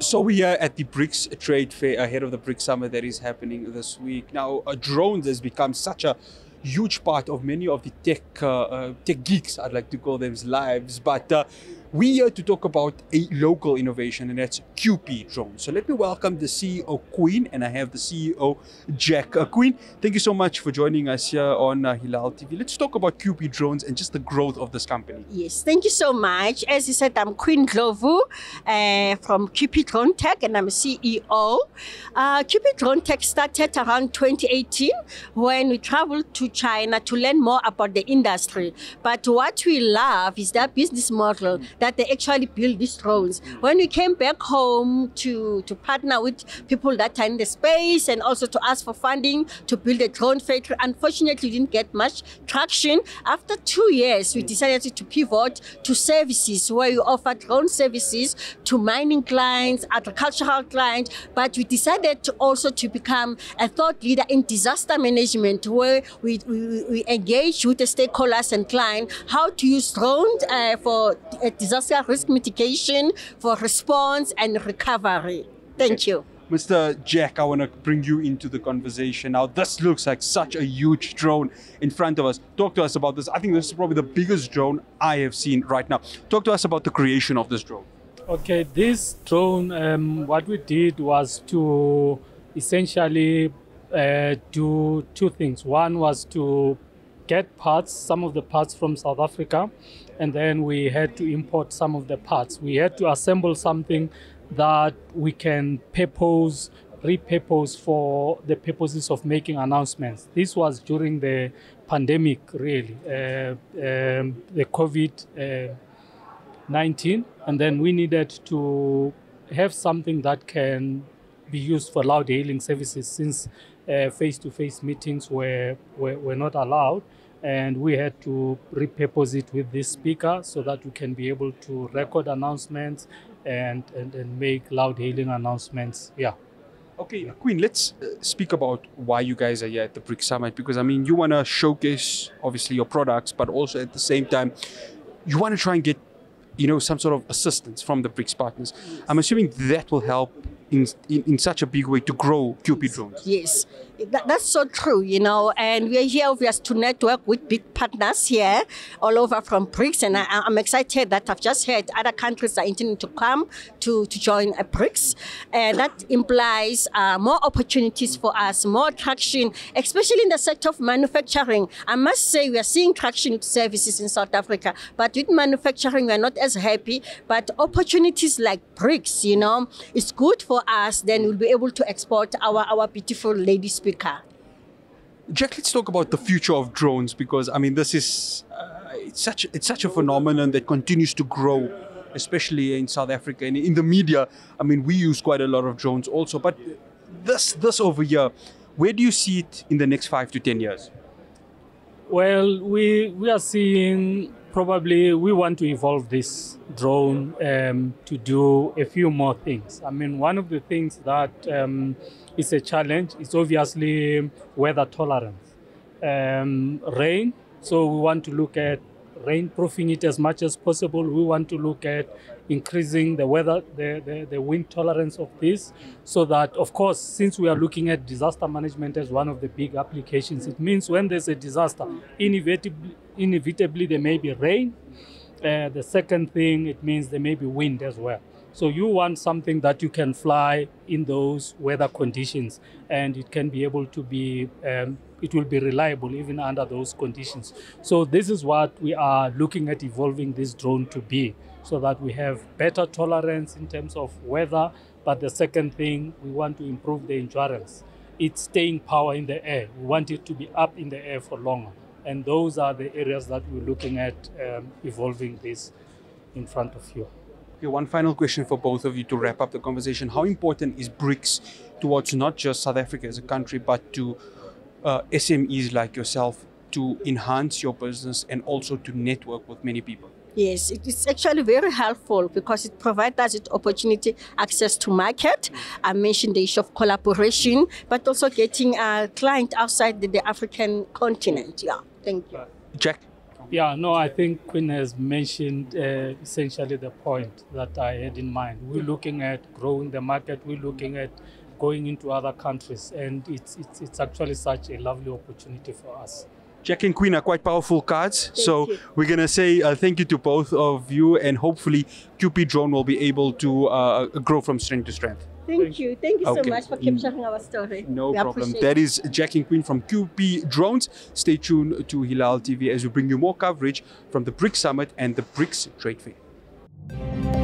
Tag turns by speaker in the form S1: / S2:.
S1: So we are at the BRICS trade fair ahead of the BRICS summit that is happening this week. Now, drones has become such a huge part of many of the tech geeks, I'd like to call them, lives. But we're here to talk about a local innovation, and that's QP drones. So let me welcome the CEO, Queen, and I have the CEO, Jack. Queen, thank you so much for joining us here on Hilaal TV. Let's talk about QP drones and just the growth of this company.
S2: Yes, thank you so much. As you said, I'm Queen NDLOVU from QP Drone Tech, and I'm CEO. QP Drone Tech started around 2018 when we traveled to China to learn more about the industry. But what we love is that business model that they actually build these drones. When we came back home to partner with people that are in the space and also to ask for funding to build a drone factory, unfortunately, we didn't get much traction. After 2 years, we decided to pivot to services where we offer drone services to mining clients, agricultural clients, but we decided to also to become a thought leader in disaster management where we engage with the stakeholders and clients how to use drones for disaster risk mitigation, for response and recovery. Thank you.
S1: Mr. Jack, I want to bring you into the conversation. Now, this looks like such a huge drone in front of us. Talk to us about this. I think this is probably the biggest drone I have seen right now. Talk to us about the creation of this drone.
S3: Okay, this drone, what we did was to essentially do two things. One was to get parts, some of the parts from South Africa, and then we had to import some of the parts. We had to assemble something that we can repurpose for the purposes of making announcements. This was during the pandemic, really, the COVID-19, and then we needed to have something that can be used for loud hailing services since face-to-face meetings were not allowed, and we had to repurpose it with this speaker so that we can be able to record announcements and make loud hailing announcements. Yeah.
S1: Okay, Queen, let's speak about why you guys are here at the BRICS Summit, because I mean, you want to showcase obviously your products, but also at the same time, you want to try and get, some sort of assistance from the BRICS partners. I'm assuming that will help in such a big way to grow QP drones.
S2: Yes, that's so true, and we are here obviously to network with big partners here all over from BRICS, and I'm excited that I've just heard other countries are intending to come to join BRICS, and that implies more opportunities for us, more traction, especially in the sector of manufacturing. I must say we are seeing traction with services in South Africa, but with manufacturing we are not as happy, but opportunities like BRICS, it's good for us, then we'll be able to export our beautiful lady speaker.
S1: Jack, let's talk about the future of drones, because I mean, this is it's such a phenomenon that continues to grow, especially in South Africa and in the media. I mean, we use quite a lot of drones also, but this over here, where do you see it in the next 5 to 10 years?
S3: Well, we are seeing probably we want to evolve this drone to do a few more things. I mean, one of the things that is a challenge is obviously weather tolerance. Rain, so we want to look at rain-proofing it as much as possible. We want to look at increasing the weather, the wind tolerance of this, so that, of course, since we are looking at disaster management as one of the big applications, it means when there's a disaster, inevitably there may be rain. The second thing, it means there may be wind as well. So you want something that you can fly in those weather conditions, and it can be able to be, it will be reliable even under those conditions. So this is what we are looking at evolving this drone to be, so that we have better tolerance in terms of weather. But the second thing, we want to improve the endurance. It's staying power in the air. We want it to be up in the air for longer. And those are the areas that we're looking at evolving this in front of you.
S1: Okay, one final question for both of you to wrap up the conversation. How important is BRICS towards not just South Africa as a country, but to SMEs like yourself to enhance your business and also to network with many people?
S2: Yes, it is actually very helpful because it provides us with opportunity, access to market. I mentioned the issue of collaboration, but also getting a client outside the African continent. Yeah, thank you.
S1: Jack?
S3: Yeah, no, I think Queen has mentioned essentially the point that I had in mind. We're looking at growing the market, we're looking at going into other countries, and it's actually such a lovely opportunity for us.
S1: Jack and Queen are quite powerful cards, so
S2: you.
S1: we're going to say thank you to both of you, and hopefully QP Drone will be able to grow from strength to strength.
S2: Thank you. Thank you so
S1: Okay.
S2: much for capturing our story.
S1: No
S2: We
S1: problem.
S2: appreciate
S1: That is Jack and Queen from QP Drones. Stay tuned to Hilaal TV as we bring you more coverage from the BRICS Summit and the BRICS Trade Fair.